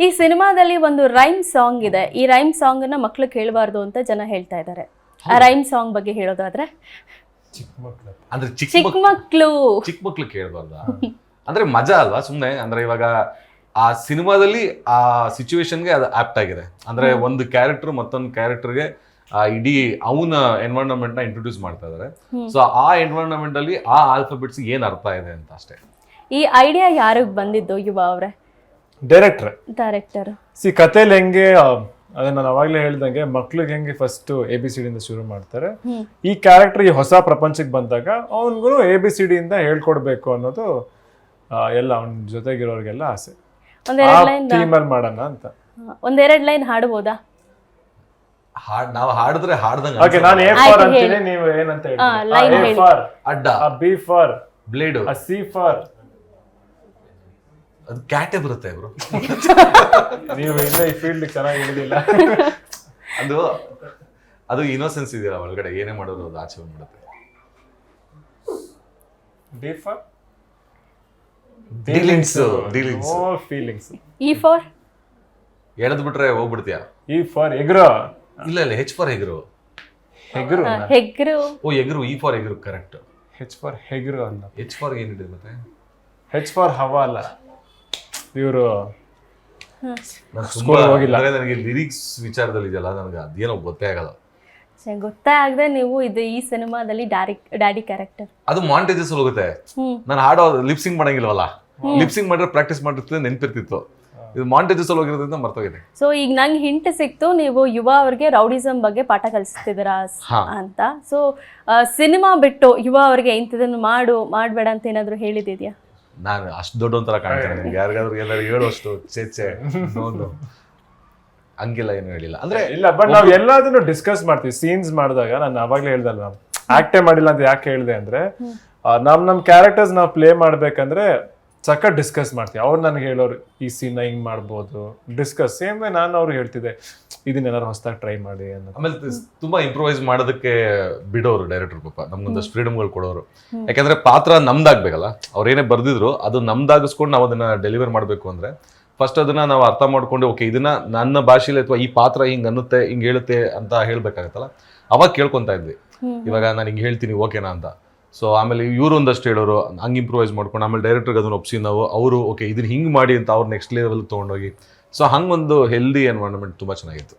ಈ ಸಿನಿಮಾದಲ್ಲಿ ಒಂದು ರೈಮ್ ಸಾಂಗ್ ಇದೆ. ಈ ರೈಮ್ ಸಾಂಗ್ ಅನ್ನ ಮಕ್ಕಳು ಕೇಳಬಾರ್ದು ಅಂತ ಜನ ಹೇಳ್ತಾ ಇದ್ದಾರೆ. ಆ ರೈಮ್ ಸಾಂಗ್ ಬಗ್ಗೆ ಹೇಳೋದಾದ್ರೆ ಅಂದ್ರೆ ಚಿಕ್ಕ ಮಕ್ಳು ಕೇಳಬಾರ್ದ ಅಂದ್ರೆ ಮಜಾ ಅಲ್ವಾ ಸುಮ್ನೆ. ಅಂದ್ರೆ ಇವಾಗ ಆ ಸಿನಿಮಾದಲ್ಲಿ ಆ ಸಿಚುವೇಶನ್ಗೆ ಅದು ಆಪ್ಟ್ ಆಗಿದೆ. ಅಂದ್ರೆ ಒಂದು ಕ್ಯಾರೆಕ್ಟರ್ ಮತ್ತೊಂದು ಕ್ಯಾರೆಕ್ಟರ್ಗೆ ಇಡೀ ಅವನ ಎನ್ವೈರನ್ಮೆಂಟ್ ನ ಇಂಟ್ರೊಡ್ಯೂಸ್ ಮಾಡ್ತಾ ಇದಾರೆ. ಸೊ ಆ ಎನ್ವೈರನ್ಮೆಂಟ್ ಅಲ್ಲಿ ಆ ಆಲ್ಫಾಬೆಟ್ಸ್ ಏನ್ ಅರ್ಥ ಇದೆ ಅಂತ ಅಷ್ಟೇ. ಈ ಐಡಿಯಾ ಯಾರಿಗ್ ಬಂದಿದ್ದು? ಯುವ ಅವರೇ, ಡೈರೆಕ್ಟರ್. ಕಥೆಲಿ ಹೆಂಗೆ ಅದನ್ನ ನಾನು ಅವಾಗ್ಲೇ ಹೇಳ್ದಂಗೆ ಮಕ್ಳಿಗೆ ಹೆಂಗೆ ಫಸ್ಟ್ ABCD ಇಂದ ಶುರು ಮಾಡ್ತಾರೆ, ಈ ಕ್ಯಾರೆಕ್ಟರ್ ಈ ಹೊಸ ಪ್ರಪಂಚಕ್ಕೆ ಬಂದಾಗ ಅವನ್ಗೂ ABCD ಇಂದ ಹೇಳ್ಕೊಡ್ಬೇಕು ಅನ್ನೋದು ಎಲ್ಲ ಅವನ ಜೊತೆಗಿರೋರ್ಗೆಲ್ಲ ಆಸೆ. ಟೀಮಲ್ಲಿ ಮಾಡೋಣ ಅಂತ ಒಂದೆರಡು ಲೈನ್ ಹಾಡಬಹುದಾ? ನಾವು ಹಾಡಿದ್ರೆ ಹಾಡ್ದಂಗ. ಓಕೆ, ನಾನು A ಫಾರ್ ಅಂತೀನಿ, ನೀವು ಏನಂತ ಹೇಳಿ? A ಫಾರ್ ಅಡ್ಡ, B for blade, C for ಅದು ಕ್ಯಾಟೆ ಬರುತ್ತೆ ಬ್ರೋ. ನೀವು ಇನ್ನ ಈ ಫೀಲ್ಡ್ ಚೆನ್ನಾಗಿ ಹಿಡಿದಿಲ್ಲ. ಅದು ಇನ್ನೋಸೆನ್ಸ್ ಇದೆಯಲ್ಲ ಒಳಗಡೆ, ಏನೇ ಮಾಡೋದು ಅದು ಆಚೆ ಬಂದ್ಬಿಡುತ್ತೆ. D for dealings, feelings. E for ಎಳೆದ್ ಬಿಟ್ರೆ ಹೋಗ್ಬಿಡ್ತೀಯಾ? E ಫಾರ್ ಎಗ್ರೋ. ಇಲ್ಲ H ಫಾರ್ ಹೆಗರು. ಹೆಗ್ರು. ಓ ಎಗರು, E ಫಾರ್ ಎಗರು, ಕರೆಕ್ಟ್. H ಫಾರ್ ಹೆಗರು ಅಲ್ಲ. H ಫಾರ್ ಏನಿದೆ ಮತ್ತೆ? H ಫಾರ್ ಹವಾ ಅಲ್ಲ. ಇವರು ನನಗೆ ಲಿರಿಕ್ಸ್ ವಿಚಾರದಲ್ಲಿ ಇದೆಯಲ್ಲ, ನನಗೆ ಅದೇನೋ ಗೊತ್ತೇ ಆಗಲ್ಲ. ಗೊತ್ತೇ ಆಗದೆ ನೀವು ಈ ಸಿನಿಮಾದಲ್ಲಿ ಡ್ಯಾಡಿ ಕ್ಯಾರೆಕ್ಟರ್ ಅದು ಮಾಂಟೇಜಸ್ ಹೋಗುತ್ತೆ. ನಾನು ಹಾಡೋ ಲಿಪ್ಸಿಂಗ್ ಮಾಡಂಗಿಲ್ವಲ್ಲ, ಲಿಪ್ಸಿಂಗ್ ಮಾಡಿದ್ರೆ ಪ್ರಾಕ್ಟೀಸ್ ಮಾಡಿರ್ತಿದ್ದೆ, ನೆನ್ಪಿರ್ತಿತ್ತು. ಇದು ಮಾಂಟೇಜಸ್ ಹೋಗಿರೋದ್ರಿಂದ ಮರ್ತೋಗಿದೆ. ಸೊ ಈಗ ನಂಗೆ ಹಿಂಟ್ ಸಿಕ್ತು, ನೀವು ಯುವ ಅವ್ರಿಗೆ ರೌಡಿಸಮ್ ಬಗ್ಗೆ ಪಾಠ ಕಲಿಸ್ತಿದ್ದೀರಾ ಅಂತ. ಸೊ ಸಿನಿಮಾ ಬಿಟ್ಟು ಯುವ ಅವ್ರಿಗೆ ಇಂಥದನ್ನು ಮಾಡಬೇಡ ಅಂತ ಏನಾದ್ರು ಹೇಳಿದ್ಯಾ? ನಾನು ಅಷ್ಟು ದೊಡ್ಡ ಒಂಥರ ಕಾಣ್ತೇನೆ ನಿಮ್ಗೆ, ಯಾರಿಗಾದ್ರು ಎಲ್ಲರೂ ಹೇಳೋಷ್ಟು ಚೇಚೆ ನೋಡು ಹಂಗೆಲ್ಲ ಏನು ಹೇಳಿಲ್ಲ. ಅಂದ್ರೆ ಇಲ್ಲ, ಬಟ್ ನಾವ್ ಎಲ್ಲದನ್ನು ಡಿಸ್ಕಸ್ ಮಾಡ್ತೀವಿ. ಸೀನ್ಸ್ ಮಾಡಿದಾಗ ನಾನು ಅವಾಗ್ಲೇ ಹೇಳ್ದಲ್ಲ, ನಾವು ಆಕ್ಟೇ ಮಾಡಿಲ್ಲ ಅಂತ ಯಾಕೆ ಹೇಳಿದೆ ಅಂದ್ರೆ, ನಮ್ ಕ್ಯಾರೆಕ್ಟರ್ಸ್ ನಾವು ಪ್ಲೇ ಮಾಡ್ಬೇಕಂದ್ರೆ ಸಖತ್ ಡಿಸ್ಕಸ್ ಮಾಡ್ತೀವಿ. ಅವ್ರು ನನಗೆ ಹೇಳೋರು ಈ ಸೀನ್ ಹಿಂಗ್ ಮಾಡ್ಬೋದು, ಡಿಸ್ಕಸ್. ಸೇಮ್ ವೇ ನಾನು ಅವ್ರಿಗೆ ಹೇಳ್ತಿದ್ದೆ ಇದನ್ನೆಲ್ಲಾರು ಹೊಸದಾಗಿ ಟ್ರೈ ಮಾಡಿ ಅನ್ನೋದು. ಆಮೇಲೆ ತುಂಬಾ ಇಂಪ್ರೂವೈಸ್ ಮಾಡೋದಕ್ಕೆ ಬಿಡೋರು ಡೈರೆಕ್ಟರ್. ಪಾಪ ನಮ್ಗೊಂದಷ್ಟು ಫ್ರೀಡಮ್ಗಳು ಕೊಡೋರು. ಯಾಕಂದ್ರೆ ಪಾತ್ರ ನಮ್ದಾಗ್ಬೇಕಲ್ಲ, ಅವ್ರೇನೇ ಬರ್ದಿದ್ರು ಅದು ನಮ್ದಾಗಿಸ್ಕೊಂಡು ನಾವು ಅದನ್ನ ಡೆಲಿವರ್ ಮಾಡ್ಬೇಕು ಅಂದ್ರೆ ಫಸ್ಟ್ ಅದನ್ನ ನಾವು ಅರ್ಥ ಮಾಡ್ಕೊಂಡು, ಓಕೆ ಇದನ್ನ ನನ್ನ ಭಾಷೆಲಿ ಅಥವಾ ಈ ಪಾತ್ರ ಹಿಂಗ್ ಅನ್ನುತ್ತೆ, ಹಿಂಗ್ ಹೇಳುತ್ತೆ ಅಂತ ಹೇಳ್ಬೇಕಾಗತ್ತಲ್ಲ, ಅವಾಗ ಕೇಳ್ಕೊಂತಾ ಇದ್ವಿ. ಇವಾಗ ನಾನು ಹಿಂಗ್ ಹೇಳ್ತೀನಿ ಓಕೆನಾ ಅಂತ. ಸೊ ಆಮೇಲೆ ಇವರು ಒಂದಷ್ಟು ಹೇಳೋರು, ಹಂಗೆ ಇಂಪ್ರೂವೈಸ್ ಮಾಡ್ಕೊಂಡು ಆಮೇಲೆ ಡೈರೆಕ್ಟರ್ಗೆ ಅದನ್ನ ಒಪ್ಸಿ ನಾವು ಅವರು ಓಕೆ ಇದನ್ನ ಹಿಂಗೆ ಮಾಡಿ ಅಂತ ಅವ್ರು ನೆಕ್ಸ್ಟ್ ಲೆವೆಲ್ ತೊಗೊಂಡೋಗಿ. ಸೊ ಹಂಗೊಂದು ಹೆಲ್ದಿ ಎನ್ವೈರನ್ಮೆಂಟ್ ತುಂಬ ಚೆನ್ನಾಗಿತ್ತು.